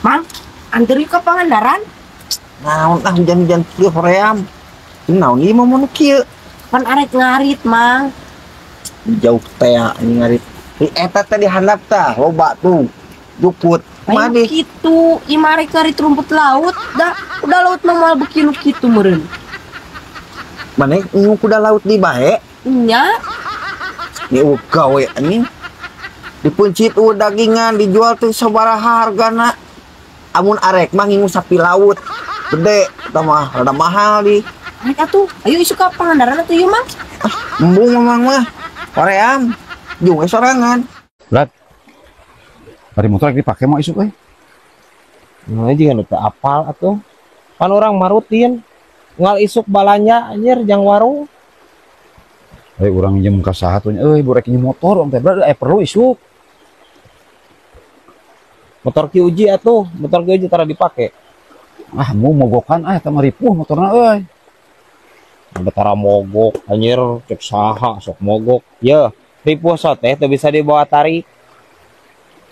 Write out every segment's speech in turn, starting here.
Mang, antar yuk ke Pangandaran. Naon hujan-hujan kieu hoream. Naon ieu mah mun kieu? Kan arek ngarit, Mang. Jauh teh anjing ngarit. Di eta teh di handap tah loba tuh. Juput. Mah kitu, imah arek ngarit rumput laut. Udah laut mah moal beuki nu kitu meureun. Maneh nu kuda laut di bae? Nya. Ieu gawe anjing. Dipuncit dagingan dijual teh sabaraha hargana. Amun arek mah ngingu sapi laut. Gede, eta mah rada mahal di. Arek atuh, ayo isuk ka Pangandaran atuh ieu mah. Embung memang mah. Hoream. Jung sorangan. Berat. Dari motor lagi dipakai mau isuk euy. Nah, jangan teu apal atuh. Kan orang marutin. Ngal isuk balanya anjir jang warung. Urang minjem ka saha tuh euy borek nyi motor teh berat perlu isuk. Motor ki uji atuh, motor ki uji tara dipake. Ah mau mogokan eta mah ripuh motorna euy. Ada tara mogok anjir cek saha sok mogok. Ye, ripuh so teh teu bisa dibawa tarik.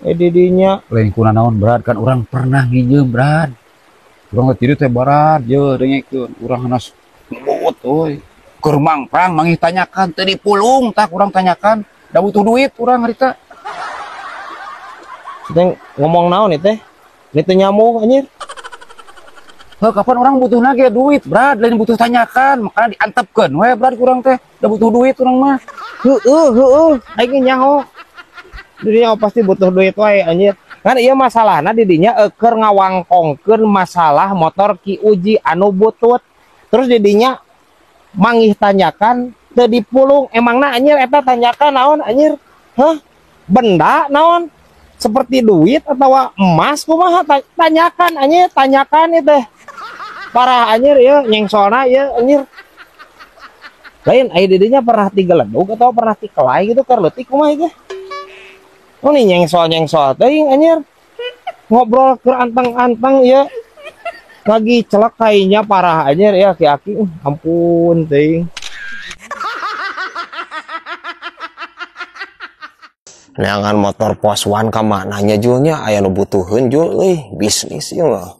Didinya Lain kuna naon berat kan urang pernah nginjem berat. Urang tiru teh barat je dengekeun urang hanas lembut euy. Keur mangprang mangih tanyakan teu dipulung tak urang tanyakan da butuh duit urang harita. sedang ngomong naon nih teh? Ini teh nyamuk anjir. Kapan orang butuh nage duit berat lain butuh tanyakan makanya diantepkeun we berat urang teh da butuh duit urang mah. Heueuh aing nyaho. Didinya pasti butuh duit wae anjir. Kan ieu masalahna didinya keur ngawangkongkeun masalah motor ki uji anu butut. Terus didinya mangih tanyakan teu dipulung. Emangna anjir eta tanyakan naon anjir? Hah? Benda naon? Seperti duit atau emas kumaha tanyakan anjir, tanyakan itu teh. Parah anjir ya nyengsolna ya anjir. Lain aya didinya pernah tigeledug atau pernah tikelai gitu keur leutik kumaha ieu? Oh nih nyengsol teuing anjir. Ngobrol keur antang-antang ya. Lagi celek kayaknya parah anjir ya aki-aki. Ampun teuing. Neangan motor pos one ka mananya julnya aya nu butuheun jul euy bisnis ieu mah.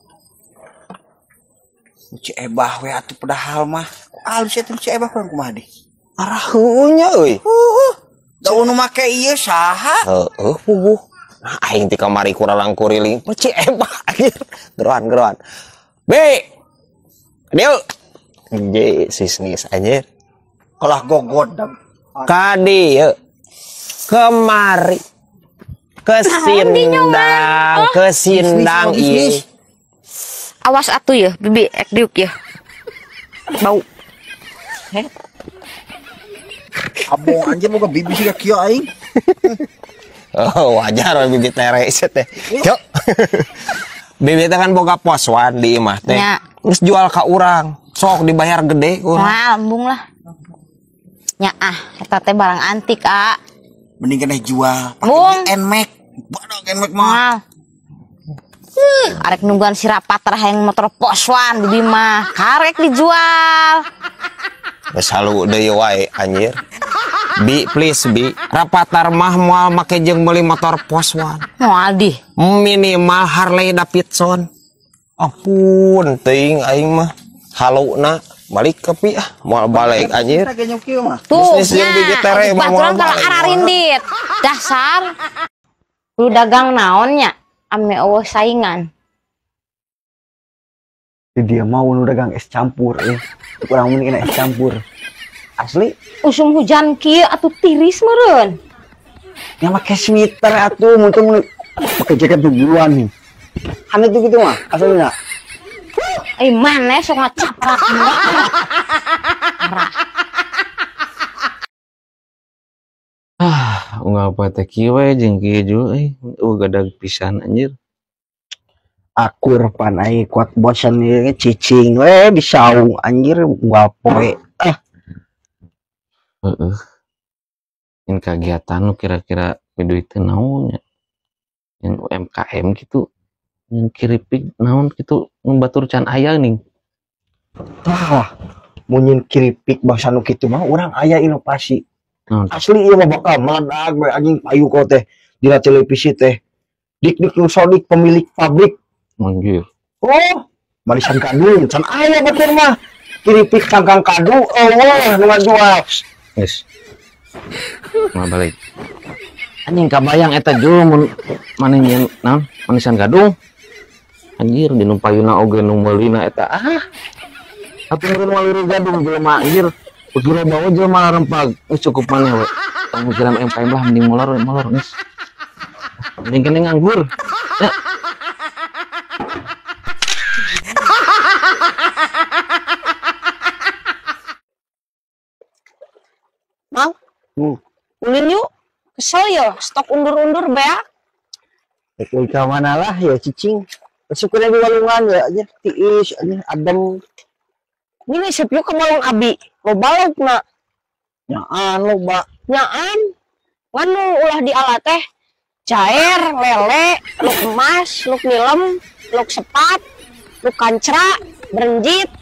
Ciebah we atuh padahal mah. Alus eta ciebah kan kumaha di? Arah heunya euy. Da nu make ieu saha? Heeh puguh. Nah aing ti kamari kuralang kuriling ciebah anjir. Geroan. Be. Dieu. Ye bisnis anjir. Kalah gogodam. Kadi yeuh. Kemari kesindang iya. Awas atuh ya bibi ek diuk ya bau Abong anjir moga bibi siga kieu aing. Oh wajar bibi teres teh. Yuk. Bibi teh kan boga pos wan di imah teh. Terus jual ka urang. Sok dibayar gede urang. Nah, embung lah. Nya eta teh barang antik, Mending kena jual pakai Nmax. Badog Nmax mah. Arek nungguan si Rapater hayang motor poswan bibi mah. Karek dijual. Geus halu deui wae anjir. Bi please bi. Rapater mah moal make jeung meuli motor poswan. Moal di. Minimal Harley Davidson. Ampun teuing aing mah. Haluna balik ke pi moal balik anjir. Tuh, bisnis yang bibi tere mah moal balik. Ararindit. Dasar. Lu dagang naonnya? Ame eueuh saingan. Dia mau nu dagang es campur kurang mending es campur. Asli Usum hujan kieu atuh tiris meureun. yang make sweater atuh mun pakai jaket tujuan nih. Anu tuh gitu mah asalnya. Mana sok ngacaprak. Ngapa teh kieu we jeung kieu juga gadag pisan anjir. Akur pan ai kuat bosan ieu cicing we bisaung anjir wapoe. Heeh. Yang kegiatan lu kira-kira duit teh naon nya? Yang UMKM gitu. Yang kiripik naon gitu membatur can aya ning. Tah, mun kiripik bangsa nu kitu mah urang aya inovasi. Asli ieu mah bakal meledak we anjing payu kau teh dina televisi teh. Dik sodik pemilik pabrik Manggil. Oh, barisan kadu, can aya betul mah. Kiripik kangkang kadu, Allah nu ngajual. Yes. Mau balik. Anjing kabayang eta jul mun manehnya naon manisan gadung. Anjir di nu payuna oge nu meulina eta atuh meureun waluru gadung jelema anjir. Begira bawa jelema rempag geus cukup maneh we. Tong mikiran MPM lah mending molor geus. Mending kene nganggur. Ya. Mang, ulin yuk. Kesel ya, stok undur-undur beak. Ekoi ka mana lah ya cicing. Syukurnya di walungan ya aja tiis aja adem. Ini sepyu ke malung abi. Lo balok na. Nyaan lo bak. Nyaan. Nganu ulah di alat teh. Cair, lele, luk emas, luk nilem, luk sepat, luk kancra, berenjit.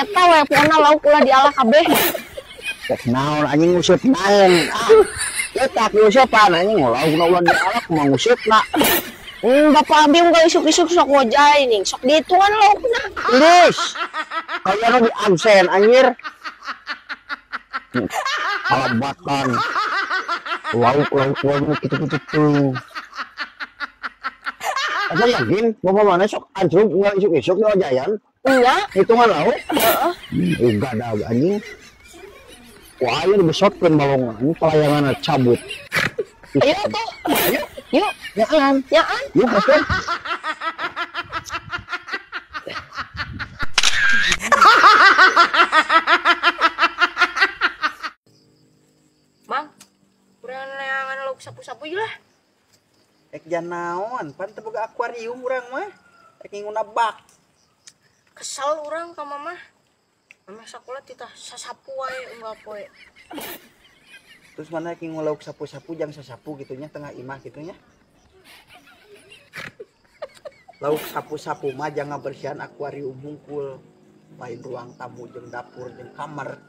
Eta we pokona lauk ulah di alat kabeh. Cek naon anjing ngusut naon. Ya tak ngusupan anjing lauk na ulah di alak mah ngusutna. Bapak abi enggak isuk-isuk sok ngojay ning. Sok dituan laukna. Geus. Kayaknya di absen anjir. Alabatan. Lauk gitu tuh. Apa yakin? Bapak mana sok anjruk nggak isuk-isuk di Wajayan? Iya. Hitungan lauk? Enggak ada anjing. Wah, ayo dibesotkeun balongan. Ini pelayangan cabut. Ayo tuh. Yuk. Yaan. Yaan. Yuk, Pastor. Mang, urang neangan lauk sapu-sapu ieu lah. Ek janaon, pan teu boga akuarium urang mah. Ek nguna bak. Kesel urang ka mama. Mama sakola titah sasapu wae unggal poe. Terus mana ek ngulauk sapu-sapu jang sasapu gitunya tengah imah gitunya. Lauk sapu-sapu mah jangan bersihan akuarium hungkul. Lain ruang tamu jeung dapur jeung kamar.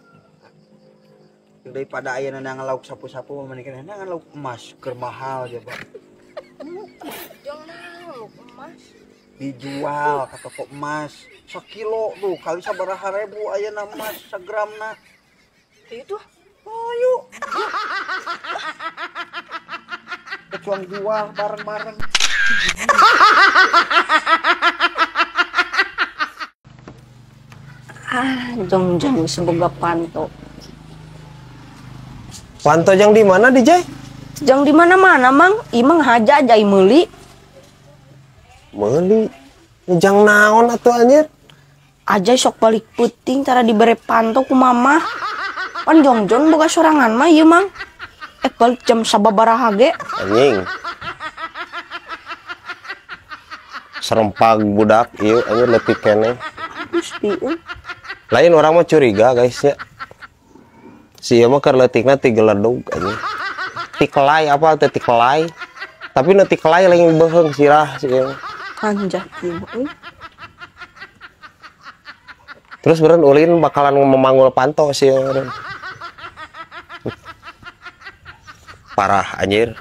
Daripada aya nanang lauk sapu-sapu mendingan nanang lauk emas keur mahal aja, Bang. Jangan lauk emas. Dijual ke toko emas 1 kilo tuh kali sabaraha ribu ayeuna emas sagramna. Itu Ayo. Kecuali jual bareng-bareng. Jongjong seboga panto. Panto yang di mana di Jay? Jang di mana-mana, Mang. Imang haja jai meuli. Meuli. Jang naon atuh anjir? Aja sok balik puting cara dibere panto ku mama. Pan jongjong boga sorangan mah ieu, Mang. Balik jam sababaraha ge. Anjing. Serempak budak ieu anjir leutik keneh. Gusti euy. Lain orang mah curiga guys ya. Si ieu mah keur leutikna ti geledug anjing. Ti kelai apa teh ti kelai. Tapi nu ti kelai lain beuheung sirah si ieu. Anjak ieu euy. Terus beren ulin bakalan memanggul panto si ieu. Parah anjir.